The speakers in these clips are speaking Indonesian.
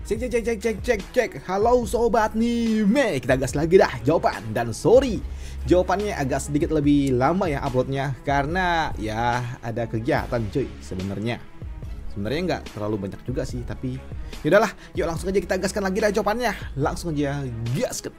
Cek. Halo sobat Nime, kita gas lagi dah jawaban. Dan sorry, jawabannya agak sedikit lebih lama ya uploadnya karena ya ada kegiatan cuy sebenarnya. Sebenarnya nggak terlalu banyak juga sih, tapi yaudahlah, yuk langsung aja kita gaskan lagi dah jawabannya. Langsung aja gaskan.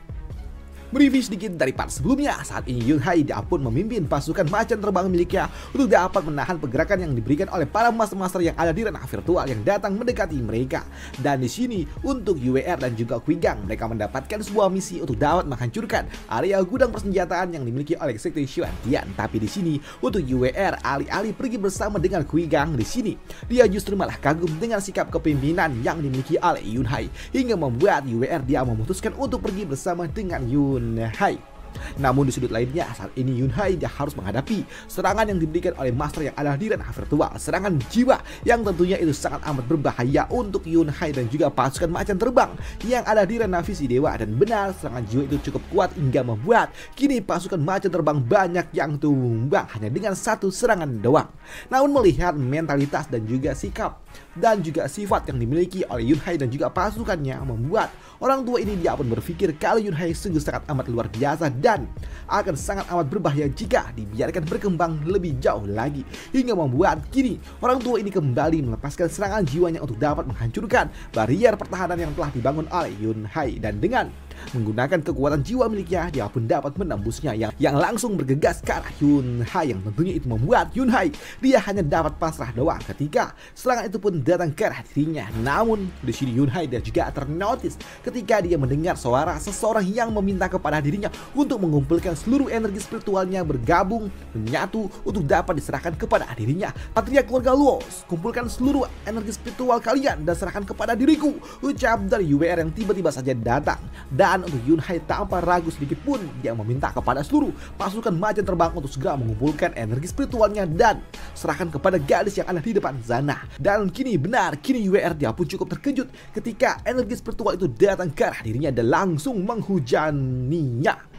Mereview sedikit dari part sebelumnya, saat ini Yunhai dia pun memimpin pasukan macan terbang miliknya untuk dapat menahan pergerakan yang diberikan oleh para master-master yang ada di ranah virtual yang datang mendekati mereka. Dan di sini untuk UWR dan juga Kuigang, mereka mendapatkan sebuah misi untuk dapat menghancurkan area gudang persenjataan yang dimiliki oleh sekte Xuantian. Tapi di sini untuk UWR alih-alih pergi bersama dengan Kuigang, di sini dia justru malah kagum dengan sikap kepemimpinan yang dimiliki oleh Yunhai hingga membuat UWR dia memutuskan untuk pergi bersama dengan Yunhai. Namun di sudut lainnya, saat ini Yunhai dia harus menghadapi serangan yang diberikan oleh master yang ada di ranah virtual, serangan jiwa yang tentunya itu sangat amat berbahaya untuk Yunhai dan juga pasukan macan terbang yang ada di ranah visi dewa. Dan benar, serangan jiwa itu cukup kuat hingga membuat kini pasukan macan terbang banyak yang tumbang hanya dengan satu serangan doang. Namun melihat mentalitas dan juga sikap dan juga sifat yang dimiliki oleh Yunhai dan juga pasukannya, membuat orang tua ini dia pun berpikir kalau Yunhai sungguh sangat amat luar biasa dan akan sangat amat berbahaya jika dibiarkan berkembang lebih jauh lagi, hingga membuat kini orang tua ini kembali melepaskan serangan jiwanya untuk dapat menghancurkan barrier pertahanan yang telah dibangun oleh Yunhai. Dan dengan menggunakan kekuatan jiwa miliknya, dia pun dapat menembusnya yang langsung bergegas ke arah Yunhai, yang tentunya itu membuat Yunhai dia hanya dapat pasrah doang ketika serangan itu pun datang ke arah dirinya. Namun di sini Yunhai dia juga ternotis ketika dia mendengar suara seseorang yang meminta kepada dirinya untuk mengumpulkan seluruh energi spiritualnya bergabung menyatu untuk dapat diserahkan kepada dirinya. Patria keluarga Luos, kumpulkan seluruh energi spiritual kalian dan serahkan kepada diriku, ucap dari UWR yang tiba-tiba saja datang. Dan untuk Yunhai tanpa ragu sedikit pun dia meminta kepada seluruh pasukan macan terbang untuk segera mengumpulkan energi spiritualnya dan serahkan kepada gadis yang ada di depan sana. Dan kini benar, kini UWR dia pun cukup terkejut ketika energi spiritual itu datang ke arah dirinya dan langsung menghujaninya.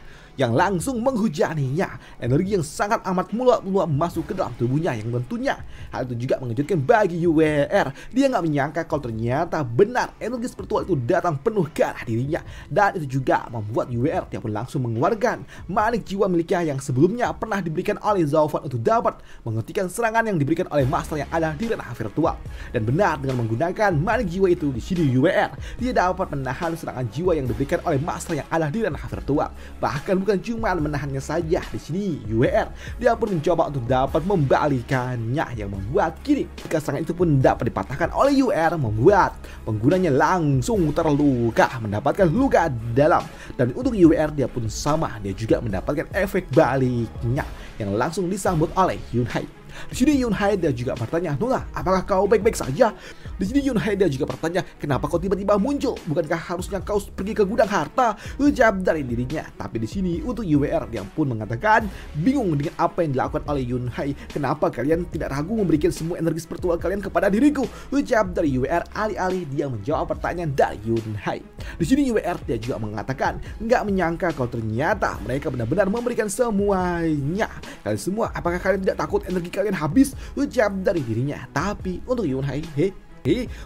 Energi yang sangat amat meluap-luap masuk ke dalam tubuhnya, yang tentunya hal itu juga mengejutkan bagi UWR. Dia nggak menyangka kalau ternyata benar energi spiritual itu datang penuh ke arah dirinya, dan itu juga membuat UWR dia pun langsung mengeluarkan manik jiwa miliknya yang sebelumnya pernah diberikan oleh Zaufan untuk dapat menghentikan serangan yang diberikan oleh master yang ada di ranah virtual. Dan benar, dengan menggunakan manik jiwa itu di sini UWR dia dapat menahan serangan jiwa yang diberikan oleh master yang ada di ranah virtual. Bahkan bukan cuma menahannya saja, di sini UWR dia pun mencoba untuk dapat membalikannya, yang membuat kini ketika serangan itu pun dapat dipatahkan oleh UWR, membuat penggunanya langsung terluka, mendapatkan luka dalam. Dan untuk UWR dia pun sama, dia juga mendapatkan efek baliknya yang langsung disambut oleh Yunhai. Di sini Yunhai dia juga bertanya, "Nona, apakah kau baik-baik saja?" Di sini Yunhai dia juga bertanya, "Kenapa kau tiba-tiba muncul? Bukankah harusnya kau pergi ke gudang harta?" Ucap dari dirinya. Tapi di sini untuk UWR yang pun mengatakan bingung dengan apa yang dilakukan oleh Yunhai. "Kenapa kalian tidak ragu memberikan semua energi spiritual kalian kepada diriku?" Ucap dari UWR alih-alih dia menjawab pertanyaan dari Yunhai. Di sini UWR dia juga mengatakan nggak menyangka kalau ternyata mereka benar-benar memberikan semuanya. "Kalian semua, apakah kalian tidak takut energi kalian habis?" Ucap dari dirinya. Tapi untuk Yunhai,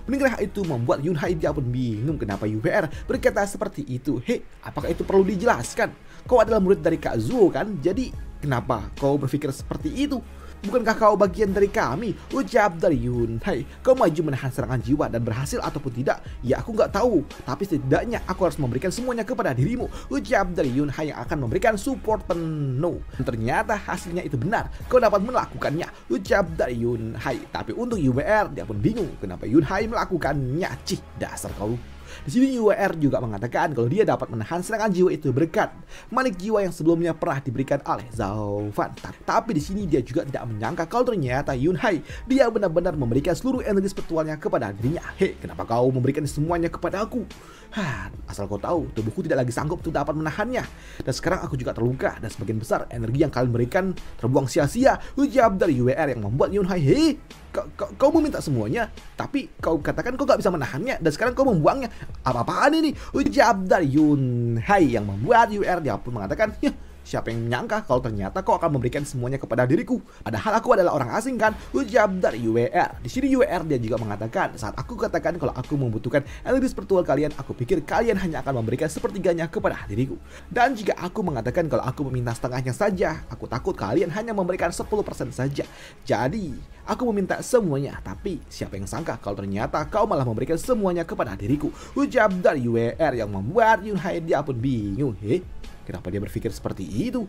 mendengar itu membuat Yunhai dia pun bingung kenapa UWR berkata seperti itu. Apakah itu perlu dijelaskan? Kau adalah murid dari Kak Zuo kan? Jadi kenapa kau berpikir seperti itu? Bukankah kau bagian dari kami? Ucap dari Yunhai. "Kau maju menahan serangan jiwa dan berhasil ataupun tidak, ya aku nggak tahu. Tapi setidaknya aku harus memberikan semuanya kepada dirimu." Ucap dari Yunhai yang akan memberikan support penuh. Dan ternyata hasilnya itu benar. "Kau dapat melakukannya." Ucap dari Yunhai. Tapi untuk UWR dia pun bingung kenapa Yunhai melakukannya. Cih, dasar kau. Di sini UWR juga mengatakan kalau dia dapat menahan serangan jiwa itu berkat manik jiwa yang sebelumnya pernah diberikan oleh Zaufan. Tapi di sini dia juga tidak menyangka kalau ternyata Yunhai dia benar-benar memberikan seluruh energi spiritualnya kepada dirinya. "Kenapa kau memberikan semuanya kepada aku?" "Asal kau tahu, tubuhku tidak lagi sanggup untuk dapat menahannya. Dan sekarang aku juga terluka dan sebagian besar energi yang kalian berikan terbuang sia-sia." Ucap dari UWR yang membuat Yunhai, Kau meminta semuanya, tapi kau katakan kau gak bisa menahannya, dan sekarang kau membuangnya. Apa-apaan ini?" Ucap dari Yunhai yang membuat UWR dia pun mengatakan, Siapa yang menyangka kalau ternyata kau akan memberikan semuanya kepada diriku? Padahal aku adalah orang asing kan? Ucap dari UWR. Di sini UWR dia juga mengatakan, saat aku katakan kalau aku membutuhkan energi spiritual kalian, aku pikir kalian hanya akan memberikan sepertiganya kepada diriku. Dan jika aku mengatakan kalau aku meminta setengahnya saja, aku takut kalian hanya memberikan 10% saja. Jadi, aku meminta semuanya, tapi siapa yang sangka kalau ternyata kau malah memberikan semuanya kepada diriku? Ucap dari UWR yang membuat Yunhai dia pun bingung. Kenapa dia berpikir seperti itu?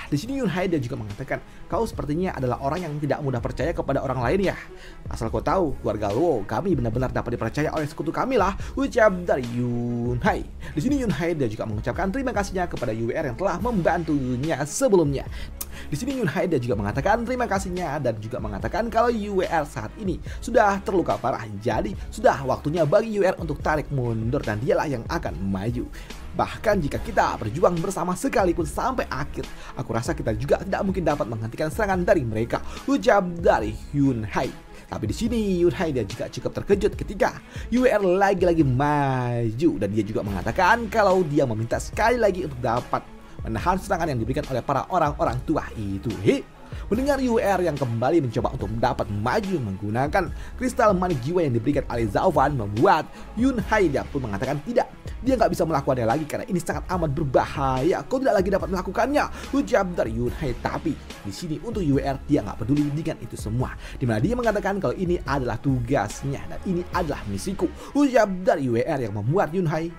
Di sini Yunhai dia juga mengatakan, kau sepertinya adalah orang yang tidak mudah percaya kepada orang lain ya. Asal kau tahu, keluarga Luo, kami benar-benar dapat dipercaya oleh sekutu kami lah. Ucap dari Yunhai. Di sini Yunhai dia juga mengucapkan terima kasihnya kepada UWR yang telah membantunya sebelumnya. Di sini Yunhai dia juga mengatakan terima kasihnya dan juga mengatakan kalau UWR saat ini sudah terluka parah. Jadi sudah waktunya bagi UWR untuk tarik mundur dan dialah yang akan maju. Bahkan jika kita berjuang bersama sekalipun sampai akhir, aku rasa kita juga tidak mungkin dapat menghentikan serangan dari mereka. Ucap dari Yunhai. Tapi di sini Yunhai dia juga cukup terkejut ketika UWR lagi-lagi maju dan dia juga mengatakan kalau dia meminta sekali lagi untuk dapat menahan serangan yang diberikan oleh para orang-orang tua itu. Mendengar UWR yang kembali mencoba untuk dapat maju menggunakan kristal manik jiwa yang diberikan oleh Zhao Fan, membuat Yunhai dia pun mengatakan tidak, dia nggak bisa melakukannya lagi karena ini sangat amat berbahaya. Kau tidak lagi dapat melakukannya, ucap dari Yunhai. Tapi di sini untuk UWR dia nggak peduli dengan itu semua, dimana dia mengatakan kalau ini adalah tugasnya dan ini adalah misiku. Ucap dari UWR yang membuat Yunhai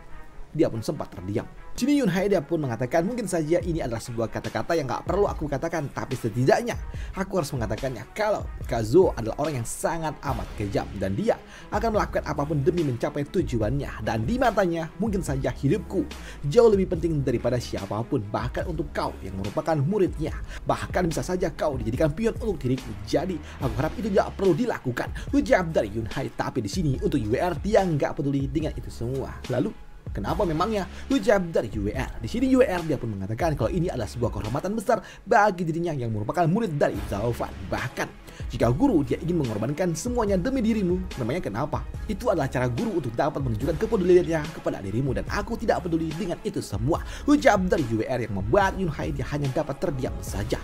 dia pun sempat terdiam. Sini Yunhai dia pun mengatakan mungkin saja ini adalah sebuah kata-kata yang gak perlu aku katakan, tapi setidaknya aku harus mengatakannya kalau Kazuo adalah orang yang sangat amat kejam dan dia akan melakukan apapun demi mencapai tujuannya. Dan di matanya mungkin saja hidupku jauh lebih penting daripada siapapun, bahkan untuk kau yang merupakan muridnya. Bahkan bisa saja kau dijadikan pion untuk diriku. Jadi aku harap itu tidak perlu dilakukan, ucap dari Yunhai. Tapi di sini untuk UWR dia nggak peduli dengan itu semua. Lalu kenapa memangnya? Ucap dari UWR. Di sini UWR dia pun mengatakan kalau ini adalah sebuah kehormatan besar bagi dirinya yang merupakan murid dari Zhao Fan. Bahkan jika guru dia ingin mengorbankan semuanya demi dirimu, namanya kenapa? Itu adalah cara guru untuk dapat menunjukkan kepeduliannya kepada dirimu dan aku tidak peduli dengan itu semua. Ucap dari UWR yang membuat Yunhai dia hanya dapat terdiam saja.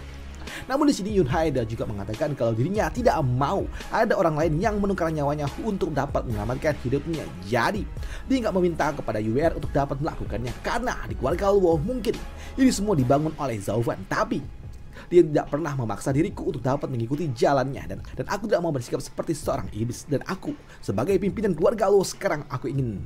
Namun di sini Yunhai dia juga mengatakan kalau dirinya tidak mau ada orang lain yang menukar nyawanya untuk dapat menyelamatkan hidupnya. Jadi dia nggak meminta kepada UWR untuk dapat melakukannya karena di keluarga Luo mungkin ini semua dibangun oleh Zhao Fan, tapi dia tidak pernah memaksa diriku untuk dapat mengikuti jalannya dan aku tidak mau bersikap seperti seorang iblis. Dan aku sebagai pimpinan keluarga Luo sekarang aku ingin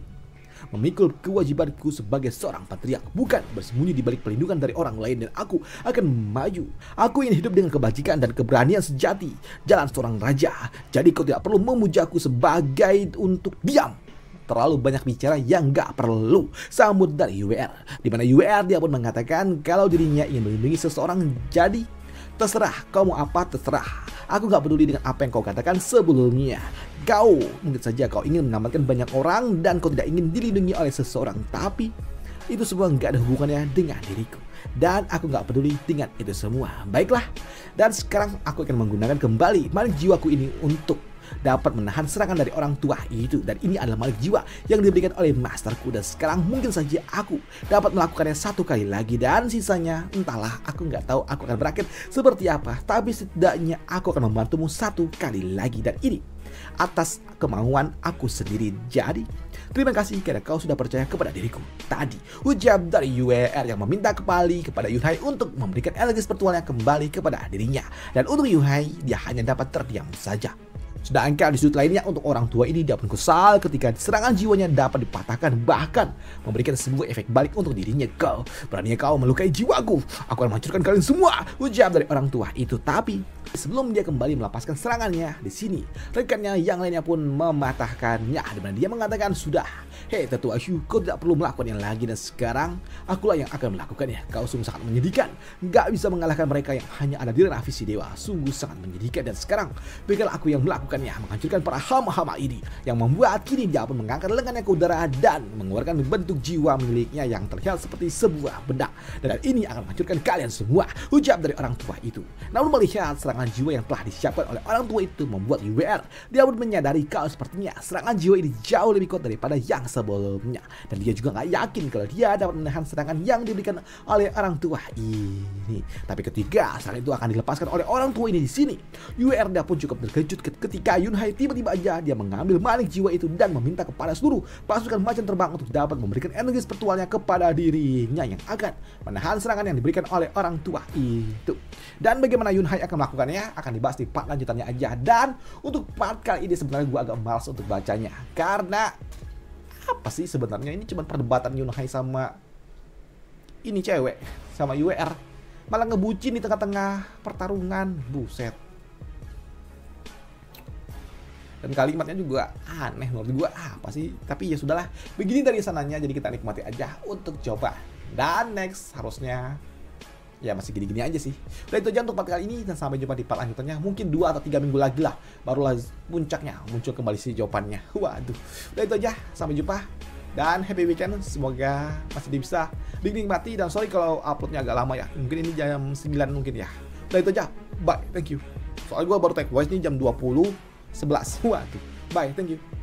memikul kewajibanku sebagai seorang patriark, bukan bersembunyi di balik perlindungan dari orang lain, dan aku akan maju. Aku ingin hidup dengan kebajikan dan keberanian sejati, jalan seorang raja. Jadi kau tidak perlu memujaku sebagai untuk diam. Terlalu banyak bicara yang gak perlu, sambut dari UWR. Dimana UWR dia pun mengatakan kalau dirinya ingin melindungi seseorang. Jadi terserah kau mau apa, terserah. Aku gak peduli dengan apa yang kau katakan sebelumnya. Kau mungkin saja kau ingin menyelamatkan banyak orang dan kau tidak ingin dilindungi oleh seseorang, tapi itu semua gak ada hubungannya dengan diriku dan aku gak peduli dengan itu semua. Baiklah, dan sekarang aku akan menggunakan kembali manik jiwaku ini untuk dapat menahan serangan dari orang tua itu. Dan ini adalah manik jiwa yang diberikan oleh masterku, dan sekarang mungkin saja aku dapat melakukannya satu kali lagi, dan sisanya entahlah, aku nggak tahu aku akan berakhir seperti apa, tapi setidaknya aku akan membantumu satu kali lagi, dan ini atas kemauan aku sendiri. Jadi terima kasih karena kau sudah percaya kepada diriku tadi, ucap dari UWR yang meminta kembali kepada Yunhai untuk memberikan energi spiritualnya kembali kepada dirinya. Dan untuk Yunhai dia hanya dapat terdiam saja. Sedangkan di sudut lainnya untuk orang tua ini dia pun kesal ketika serangan jiwanya dapat dipatahkan, bahkan memberikan sebuah efek balik untuk dirinya. Kau berani kau melukai jiwaku, aku akan menghancurkan kalian semua, ucap dari orang tua itu. Tapi sebelum dia kembali melepaskan serangannya, di sini rekannya yang lainnya pun mematahkannya, dimana dia mengatakan sudah, hei tetua Shu, kau tidak perlu melakukannya lagi, dan sekarang akulah yang akan melakukannya. Kau sungguh sangat menyedihkan, gak bisa mengalahkan mereka yang hanya ada di ranah visi dewa, sungguh sangat menyedihkan. Dan sekarang biarlah aku yang melakukan, menghancurkan para hama-hama ini, yang membuat kini dia pun mengangkat lengannya ke udara dan mengeluarkan bentuk jiwa miliknya yang terlihat seperti sebuah benda. Dan ini akan menghancurkan kalian semua, ucap dari orang tua itu. Namun melihat serangan jiwa yang telah disiapkan oleh orang tua itu membuat UWR dia pun menyadari kalau sepertinya serangan jiwa ini jauh lebih kuat daripada yang sebelumnya. sebelumnya. Dan dia juga nggak yakin kalau dia dapat menahan serangan yang diberikan oleh orang tua ini. Tapi ketika serangan itu akan dilepaskan oleh orang tua ini di sini, Yue Erda pun cukup terkejut ketika Yunhai tiba-tiba aja dia mengambil manik jiwa itu dan meminta kepada seluruh pasukan macan terbang untuk dapat memberikan energi spiritualnya kepada dirinya yang akan menahan serangan yang diberikan oleh orang tua itu. Dan bagaimana Yunhai akan melakukannya akan dibahas di part lanjutannya aja. Dan untuk part kali ini sebenarnya gue agak malas untuk bacanya karena apa sih sebenarnya ini cuma perdebatan Yunhai sama ini cewek sama UR, malah ngebucin di tengah-tengah pertarungan, buset. Dan kalimatnya juga aneh menurut gue, apa sih? Tapi ya sudahlah, begini dari sananya, jadi kita nikmati aja untuk coba. Dan next harusnya ya masih gini-gini aja sih. Udah itu aja untuk part kali ini, dan sampai jumpa di part lanjutannya. Mungkin 2 atau 3 minggu lagi lah, barulah puncaknya muncul kembali si jawabannya. Waduh. Udah itu aja, sampai jumpa. Dan happy weekend, semoga masih bisa dinikmati. Dan sorry kalau uploadnya agak lama ya, mungkin ini jam 9 mungkin ya. Udah itu aja, bye, thank you. Soalnya gue baru take voice nih jam 20.11. Waduh, bye, thank you.